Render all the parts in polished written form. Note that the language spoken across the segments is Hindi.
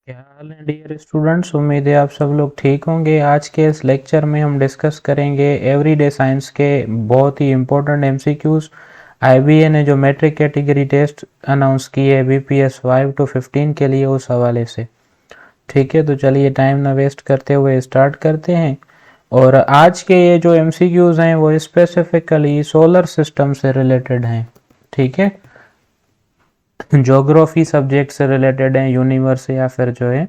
क्या हाल है डियर स्टूडेंट्स। उम्मीद है आप सब लोग ठीक होंगे। आज के इस लेक्चर में हम डिस्कस करेंगे एवरीडे साइंस के बहुत ही इम्पोर्टेंट एमसीक्यूज। आईबीए ने जो मैट्रिक कैटेगरी टेस्ट अनाउंस की है बीपीएस 5 to 15 के लिए, उस हवाले से। ठीक है, तो चलिए टाइम ना वेस्ट करते हुए स्टार्ट करते हैं। और आज के ये जो एमसीक्यूज हैं वो स्पेसिफिकली सोलर सिस्टम से रिलेटेड हैं। ठीक है, ज्योग्राफी सब्जेक्ट से रिलेटेड है, यूनिवर्स या फिर जो है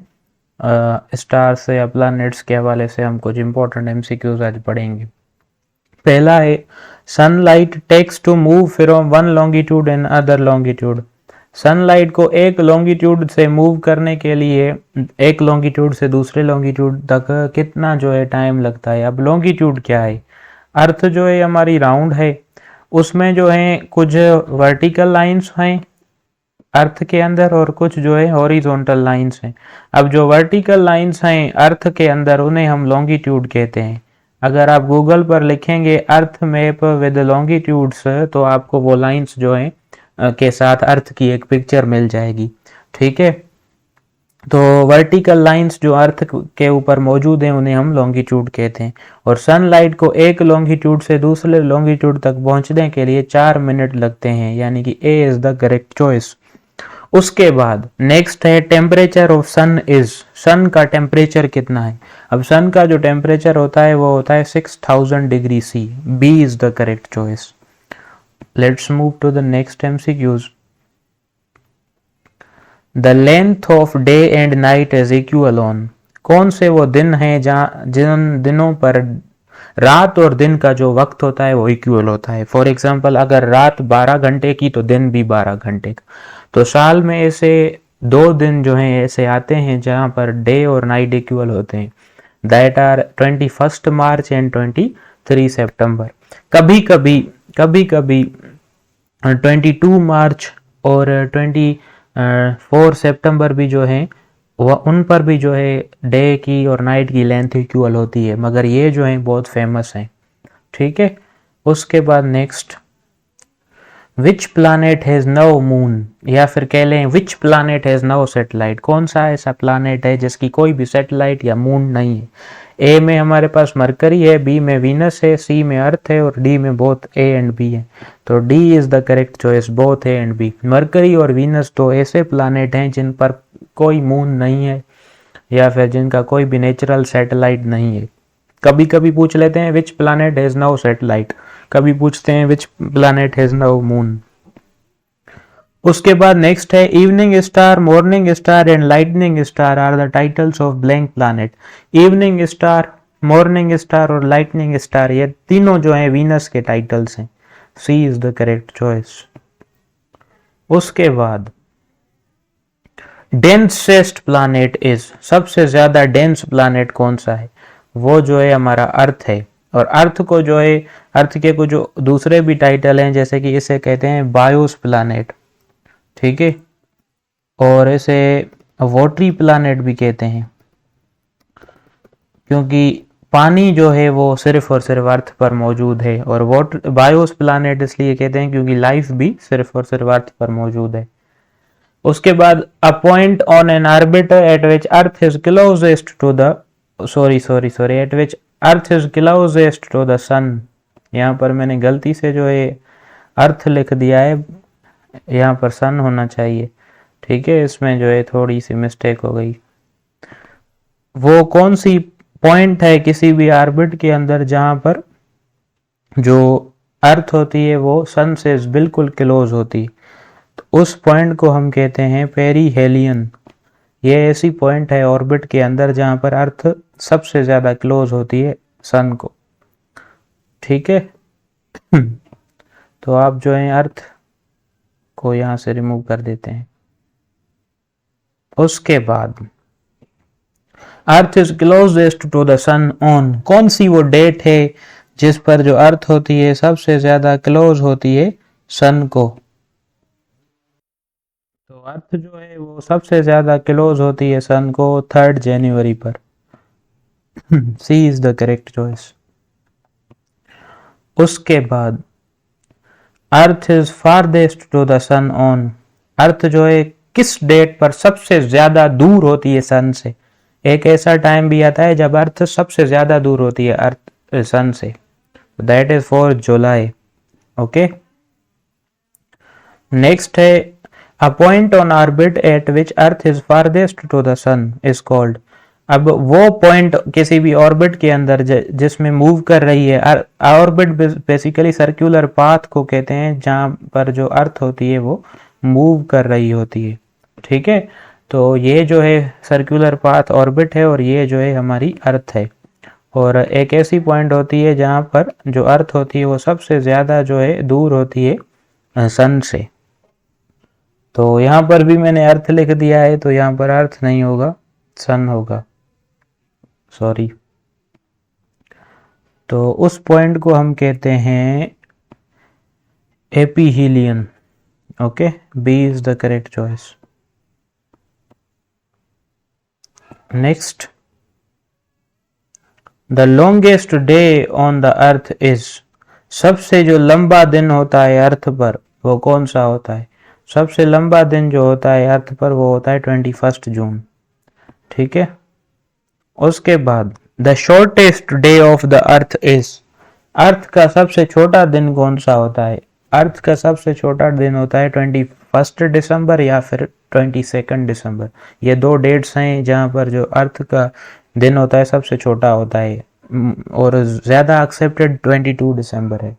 स्टार्स या प्लैनेट्स के हवाले से हम कुछ इंपॉर्टेंट एमसीक्यूज आज पढ़ेंगे। पहला है, sunlight takes to move from one longitude and other longitude. Sunlight को एक लॉन्गिट्यूड से मूव करने के लिए एक लॉन्गिट्यूड से दूसरे लॉन्गिट्यूड तक कितना जो है टाइम लगता है। अब लॉन्गिट्यूड क्या है? अर्थ जो है हमारी राउंड है, उसमें जो है कुछ वर्टिकल लाइंस हैं अर्थ के अंदर और कुछ जो है हॉरिजॉन्टल लाइंस हैं। अब जो वर्टिकल लाइंस हैं अर्थ के अंदर उन्हें हम लॉन्गिट्यूड कहते हैं। अगर आप गूगल पर लिखेंगे अर्थ मैप विद लॉन्गिट्यूड्स तो आपको वो लाइंस जो है के साथ अर्थ की एक पिक्चर मिल जाएगी। ठीक है, तो वर्टिकल लाइंस जो अर्थ के ऊपर मौजूद हैं उन्हें हम लॉन्गिट्यूड कहते हैं। और सनलाइट को एक लॉन्गिट्यूड से दूसरे लॉन्गिट्यूड तक पहुंचने के लिए 4 मिनट लगते हैं, यानी कि ए इज द करेक्ट चॉइस। उसके बाद नेक्स्ट है टेम्परेचर ऑफ सन इज। सन का टेम्परेचर कितना है? अब सन का जो टेम्परेचर होता है वो होता है 6000 degree C. B is the correct choice. Let's move to the next MCQs. The length of day and night is equal on. कौन से वो दिन हैं जहां जिन दिनों पर रात और दिन का जो वक्त होता है वो इक्वल होता है। फॉर एग्जाम्पल, अगर रात 12 घंटे की तो दिन भी 12 घंटे का। तो साल में ऐसे 2 दिन जो हैं ऐसे आते हैं जहां पर डे और नाइट इक्वल होते हैं, दैट आर 21 मार्च एंड 23 सितंबर। कभी कभी 22 मार्च और 24 सितंबर भी जो है वह उन पर भी जो है डे की और नाइट की लेंथ इक्वल होती है, मगर ये जो है बहुत फेमस हैं। ठीक है, उसके बाद next, which planet has no moon, या फिर कह लें which planet has no satellite. कौन सा ऐसा प्लानेट है जिसकी कोई भी सैटेलाइट या मून नहीं है? ए में हमारे पास मरकरी है, बी में वीनस है, सी में अर्थ है और डी में बोथ ए एंड बी है। तो D is the correct choice, both A and B. Mercury और वीनस तो ऐसे प्लानेट हैं जिन पर कोई मून नहीं है या फिर जिनका कोई भी नेचुरल सैटेलाइट नहीं है। कभी कभी पूछ लेते हैं which planet has no satellite, कभी पूछते हैं which planet has no moon. उसके बाद नेक्स्ट है, evening star, morning star and lightning star are the titles of blank planet. Evening star, morning star और लाइटनिंग स्टार ये तीनों जो है वीनस के टाइटल्स हैं। C is the correct choice. उसके बाद डेंसेस्ट प्लैनेट इज, सबसे ज्यादा डेंस प्लैनेट कौन सा है? वो जो है हमारा अर्थ है। और अर्थ को जो है, अर्थ के कुछ जो दूसरे भी टाइटल हैं जैसे कि इसे कहते हैं बायोस प्लैनेट। ठीक है, और इसे वाटरी प्लैनेट भी कहते हैं क्योंकि पानी जो है वो सिर्फ और सिर्फ अर्थ पर मौजूद है। और वाटर बायोस प्लैनेट इसलिए कहते हैं क्योंकि लाइफ भी सिर्फ और सिर्फ अर्थ पर मौजूद है। उसके बाद a point on an orbiter at which earth is closest to the sorry at which earth is closest to the sun. यहाँ पर मैंने गलती से जो है अर्थ लिख दिया है, यहाँ पर सन होना चाहिए। ठीक है, इसमें जो है थोड़ी सी मिस्टेक हो गई। वो कौन सी पॉइंट है किसी भी ऑर्बिट के अंदर जहां पर जो अर्थ होती है वो सन से बिल्कुल क्लोज होती है, तो उस पॉइंट को हम कहते हैं पेरीहेलियन। ये ऐसी पॉइंट है ऑर्बिट के अंदर जहां पर अर्थ सबसे ज्यादा क्लोज होती है सन को। ठीक है, तो आप जो है अर्थ को यहां से रिमूव कर देते हैं। उसके बाद अर्थ is closest to the sun on, कौन सी वो डेट है जिस पर जो अर्थ होती है सबसे ज्यादा क्लोज होती है सन को? तो अर्थ जो है वो सबसे ज्यादा क्लोज होती है सन को 3 जनवरी पर। C is the correct choice. उसके बाद अर्थ is farthest to the sun on, earth जो है किस डेट पर सबसे ज्यादा दूर होती है सन से? एक ऐसा टाइम भी आता है जब अर्थ सबसे ज्यादा दूर होती है अर्थ सन से, that is 4 July. Okay, next है a point on orbit at which earth is farthest to the sun is called. अब वो पॉइंट किसी भी ऑर्बिट के अंदर जिसमें मूव कर रही है, ऑर्बिट बेसिकली सर्कुलर पाथ को कहते हैं जहां पर जो अर्थ होती है वो मूव कर रही होती है। ठीक है, तो ये जो है सर्कुलर पाथ ऑर्बिट है और ये जो है हमारी अर्थ है। और एक ऐसी पॉइंट होती है जहां पर जो अर्थ होती है वो सबसे ज्यादा जो है दूर होती है सन से। तो यहां पर भी मैंने अर्थ लिख दिया है, तो यहां पर अर्थ नहीं होगा, सन होगा, सॉरी। तो उस पॉइंट को हम कहते हैं aphelion. Okay, B is the correct choice. Next, the longest day on the earth is. सबसे जो लंबा दिन होता है अर्थ पर वो कौन सा होता है? सबसे लंबा दिन जो होता है अर्थ पर वो होता है 21 जून। ठीक है, उसके बाद the shortest day of the earth is. Earth का सबसे छोटा दिन कौन सा होता है? अर्थ का सबसे छोटा दिन होता है 21 दिसंबर या फिर 22 दिसंबर। ये दो डेट्स हैं जहां पर जो अर्थ का दिन होता है सबसे छोटा होता है, और ज्यादा एक्सेप्टेड 22 दिसंबर है।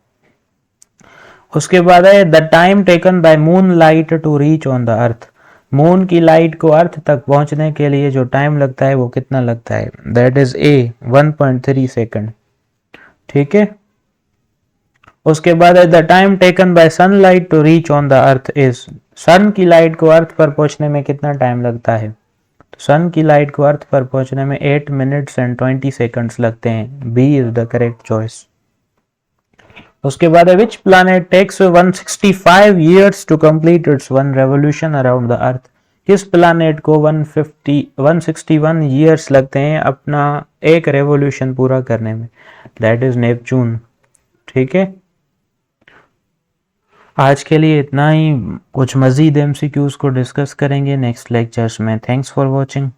उसके बाद है the time taken by moon light to reach on the Earth. Moon की लाइट को अर्थ तक पहुंचने के लिए जो टाइम लगता है वो कितना लगता है? That is a 1.3 second. ठीक है, उसके बाद है the time taken by sunlight to reach on the earth is. Sun की लाइट को अर्थ पर पहुंचने में कितना टाइम लगता है? तो सन की लाइट को अर्थ पर पहुंचने में 8 मिनट्स एंड 20 सेकंड्स लगते हैं। B is the correct choice. उसके बाद है which planet takes 165 years to complete its one revolution around the Earth. किस प्लैनेट को 161 years लगते हैं अपना एक रेवोल्यूशन पूरा करने में? That is Neptune. ठीक है, आज के लिए इतना ही। कुछ मजीद एमसीक्यूज को डिस्कस करेंगे नेक्स्ट लेक्चर्स में। Thanks for watching.